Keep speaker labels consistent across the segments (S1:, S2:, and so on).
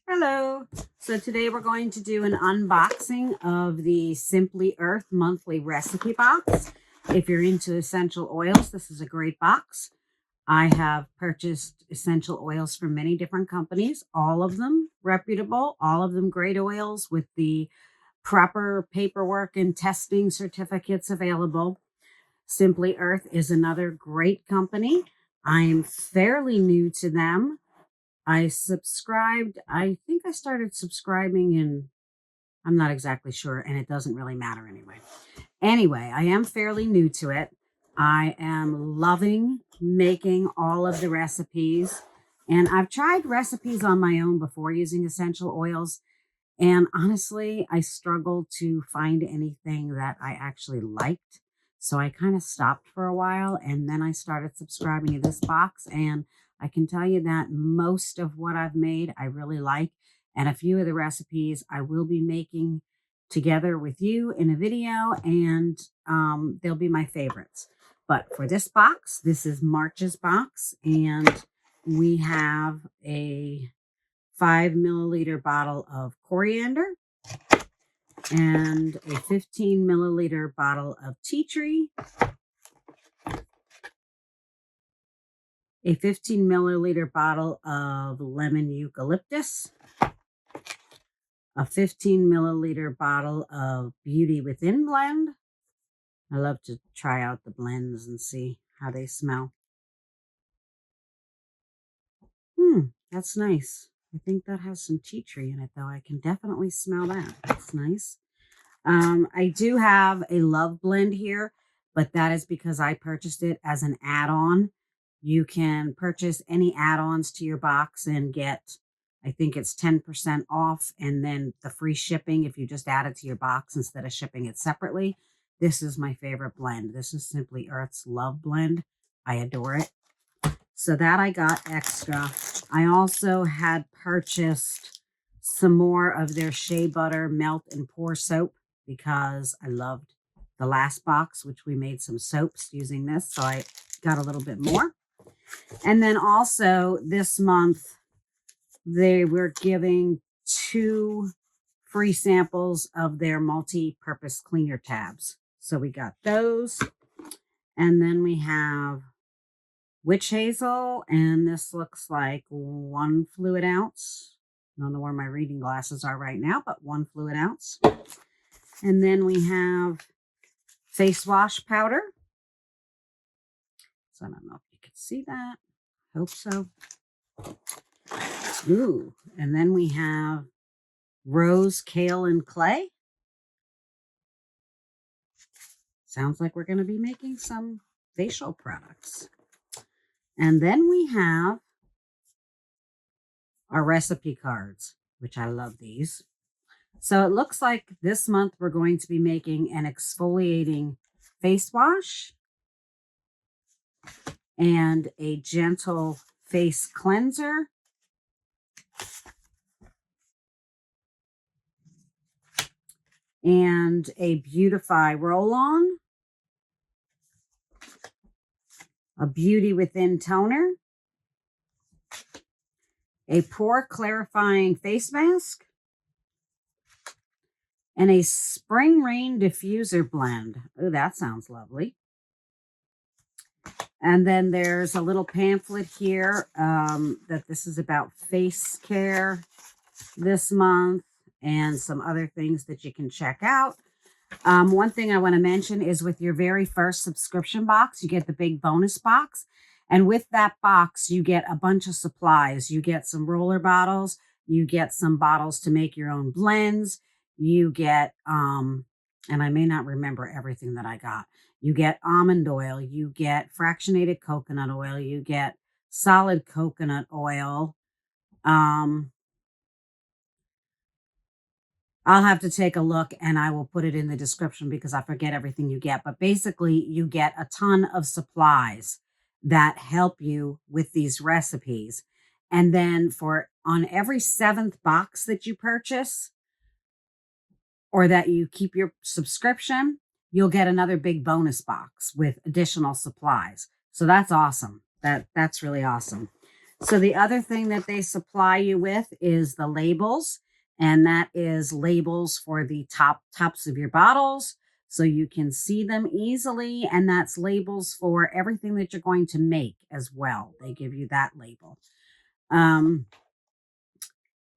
S1: Hello. So today we're going to do an unboxing of the Simply Earth monthly recipe box. If you're into essential oils, this is a great box. I have purchased essential oils from many different companies, all of them reputable, all of them great oils with the proper paperwork and testing certificates available. Simply Earth is another great company. I'm fairly new to them. I think I started subscribing I'm not exactly sure, and it doesn't really matter anyway. Anyway, I am fairly new to it. I am loving making all of the recipes, and I've tried recipes on my own before using essential oils. And honestly, I struggled to find anything that I actually liked. So I kind of stopped for a while and then I started subscribing to this box. And I can tell you that most of what I've made, I really like. And a few of the recipes I will be making together with you in a video, and they'll be my favorites. But for this box, this is March's box, and we have a 5 milliliter bottle of coriander and a 15 milliliter bottle of tea tree, a 15 milliliter bottle of lemon eucalyptus, a 15 milliliter bottle of Beauty Within blend. I love to try out the blends and see how they smell. That's nice. I think that has some tea tree in it, though. I can definitely smell that. That's nice. I do have a Love blend here, but that is because I purchased it as an add-on. You can purchase any add-ons to your box and get, I think it's 10% off, and then the free shipping if you just add it to your box instead of shipping it separately. This is my favorite blend. This is Simply Earth's Love blend. I adore it. So that I got extra. I also had purchased some more of their shea butter melt and pour soap because I loved the last box, which we made some soaps using this. So I got a little bit more. And then also this month, they were giving 2 free samples of their multi-purpose cleaner tabs. So we got those. And then we have witch hazel, and this looks like 1 fluid ounce. I don't know where my reading glasses are right now, but 1 fluid ounce. And then we have face wash powder. So I don't know if you can see that. Hope so. Ooh, and then we have rose, kale, and clay. Sounds like we're going to be making some facial products. And then we have our recipe cards, which I love these. So it looks like this month we're going to be making an exfoliating face wash and a gentle face cleanser and a Beautify roll-on, a Beauty Within toner, a pore clarifying face mask, and a Spring Rain diffuser blend. Oh, that sounds lovely. And then there's a little pamphlet here that this is about face care this month and some other things that you can check out. One thing I want to mention is with your very first subscription box, you get the big bonus box. And with that box, you get a bunch of supplies. You get some roller bottles. You get some bottles to make your own blends. You get, and I may not remember everything that I got. You get almond oil. You get fractionated coconut oil. You get solid coconut oil. I'll have to take a look and I will put it in the description because I forget everything you get. But basically, you get a ton of supplies that help you with these recipes. And then on every 7th box that you purchase or that you keep your subscription, you'll get another big bonus box with additional supplies. So that's awesome. That's really awesome. So the other thing that they supply you with is the labels, and that is labels for the tops of your bottles so you can see them easily, and that's labels for everything that you're going to make as well. They give you that label. Um,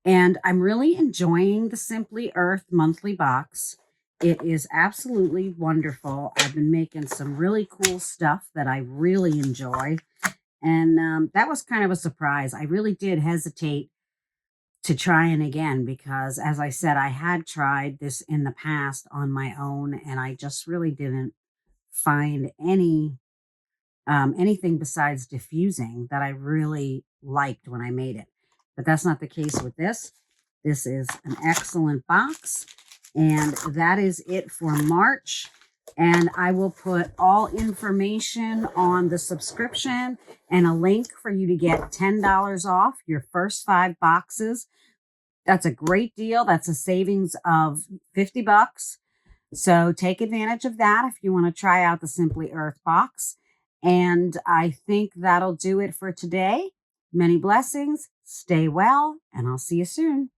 S1: and I'm really enjoying the Simply Earth monthly box. It is absolutely wonderful. I've been making some really cool stuff that I really enjoy. And that was kind of a surprise. I really did hesitate to try it again because, as I said, I had tried this in the past on my own, and I just really didn't find anything besides diffusing that I really liked when I made it. But that's not the case with this. This is an excellent box, and that is it for March. And I will put all information on the subscription and a link for you to get $10 off your first 5 boxes. That's a great deal. That's a savings of $50. So take advantage of that if you want to try out the Simply Earth box. And I think that'll do it for today. Many blessings. Stay well, and I'll see you soon.